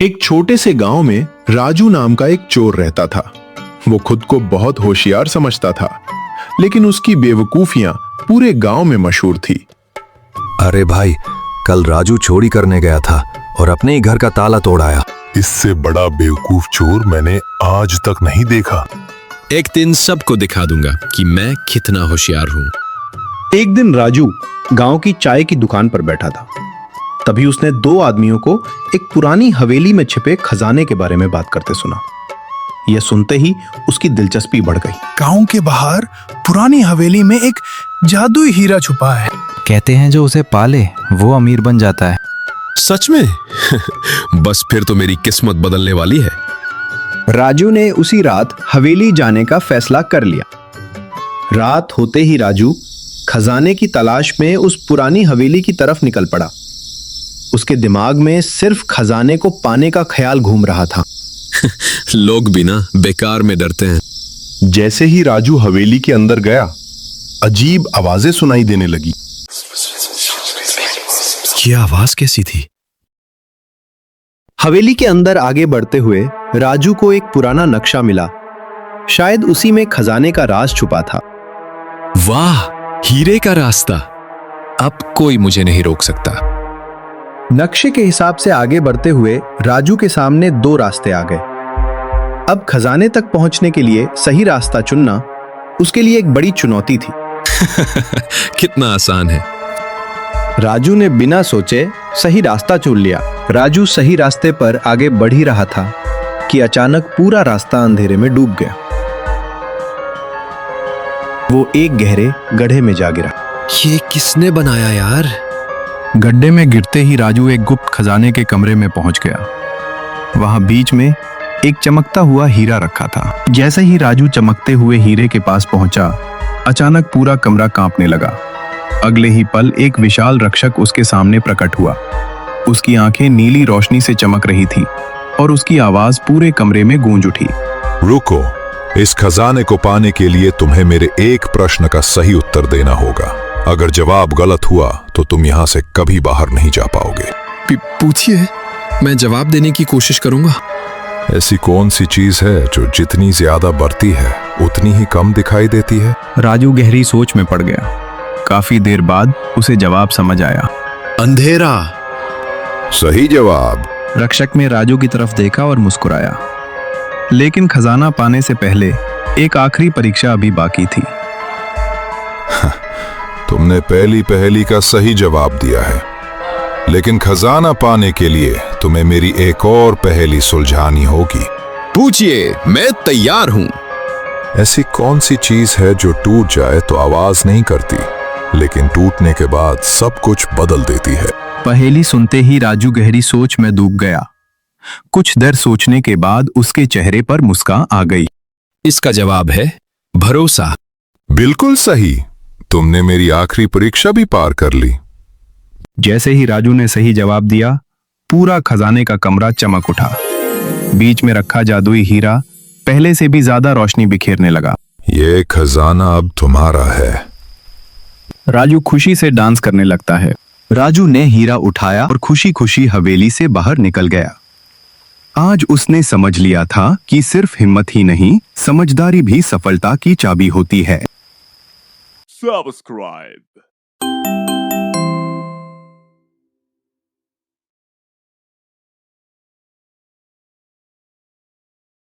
एक छोटे से गांव में राजू नाम का एक चोर रहता था। वो खुद को बहुत होशियार समझता था, लेकिन उसकी बेवकूफियां पूरे गांव में मशहूर थी। अरे भाई, कल राजू चोरी करने गया था और अपने ही घर का ताला तोड़ आया। इससे बड़ा बेवकूफ चोर मैंने आज तक नहीं देखा। एक दिन सबको दिखा दूंगा कि मैं कितना होशियार हूँ। एक दिन राजू गांव की चाय की दुकान पर बैठा था। तभी उसने दो आदमियों को एक पुरानी हवेली में छिपे खजाने के बारे में बात करते सुना। यह सुनते ही उसकी दिलचस्पी बढ़ गई। गांव के बाहर पुरानी हवेली में एक जादुई हीरा छुपा है। कहते हैं जो उसे पाले वो अमीर बन जाता है। सच में? बस फिर तो मेरी किस्मत बदलने वाली है। राजू ने उसी रात हवेली जाने का फैसला कर लिया। रात होते ही राजू खजाने की तलाश में उस पुरानी हवेली की तरफ निकल पड़ा। उसके दिमाग में सिर्फ खजाने को पाने का ख्याल घूम रहा था। लोग भी ना बेकार में डरते हैं। जैसे ही राजू हवेली के अंदर गया, अजीब आवाजें सुनाई देने लगी। ये आवाज कैसी थी? हवेली के अंदर आगे बढ़ते हुए राजू को एक पुराना नक्शा मिला। शायद उसी में खजाने का राज छुपा था। वाह, हीरे का रास्ता! अब कोई मुझे नहीं रोक सकता। नक्शे के हिसाब से आगे बढ़ते हुए राजू के सामने दो रास्ते आ गए। अब खजाने तक पहुंचने के लिए सही रास्ता चुनना उसके लिए एक बड़ी चुनौती थी। कितना आसान है। राजू ने बिना सोचे सही रास्ता चुन लिया। राजू सही रास्ते पर आगे बढ़ ही रहा था कि अचानक पूरा रास्ता अंधेरे में डूब गया। वो एक गहरे गड्ढे में जा गिरा। ये किसने बनाया यार? गड्ढे में गिरते ही राजू एक गुप्त खजाने के कमरे में पहुंच गया। वहां बीच में एक चमकता हुआ हीरा रखा था। जैसे ही राजू चमकते हुए हीरे के पास पहुंचा, अचानक पूरा कमरा कांपने लगा। अगले ही पल एक विशाल रक्षक उसके सामने प्रकट हुआ। उसकी आंखें नीली रोशनी से चमक रही थी और उसकी आवाज पूरे कमरे में गूंज उठी। रुको, इस खजाने को पाने के लिए तुम्हें मेरे एक प्रश्न का सही उत्तर देना होगा। अगर जवाब गलत हुआ तो तुम यहाँ से कभी बाहर नहीं जा पाओगे। पूछिए, मैं जवाब देने की कोशिश करूंगा। ऐसी कौन सी चीज है जो जितनी ज्यादा बढ़ती है उतनी ही कम दिखाई देती है? राजू गहरी सोच में पड़ गया। काफी देर बाद उसे जवाब समझ आया। अंधेरा। सही जवाब। रक्षक ने राजू की तरफ देखा और मुस्कुराया। लेकिन खजाना पाने से पहले एक आखिरी परीक्षा अभी बाकी थी। तुमने पहली पहेली का सही जवाब दिया है, लेकिन खजाना पाने के लिए तुम्हें मेरी एक और पहेली सुलझानी होगी। पूछिए, मैं तैयार हूं। ऐसी कौन सी चीज है जो टूट जाए तो आवाज नहीं करती, लेकिन टूटने के बाद सब कुछ बदल देती है? पहेली सुनते ही राजू गहरी सोच में डूब गया। कुछ देर सोचने के बाद उसके चेहरे पर मुस्कान आ गई। इसका जवाब है भरोसा। बिल्कुल सही। तुमने मेरी आखिरी परीक्षा भी पार कर ली। जैसे ही राजू ने सही जवाब दिया, पूरा खजाने का कमरा चमक उठा। बीच में रखा जादुई हीरा पहले से भी ज्यादा रोशनी बिखेरने लगा। ये खजाना अब तुम्हारा है। राजू खुशी से डांस करने लगता है। राजू ने हीरा उठाया और खुशी खुशी हवेली से बाहर निकल गया। आज उसने समझ लिया था कि सिर्फ हिम्मत ही नहीं, समझदारी भी सफलता की चाबी होती है। Subscribe.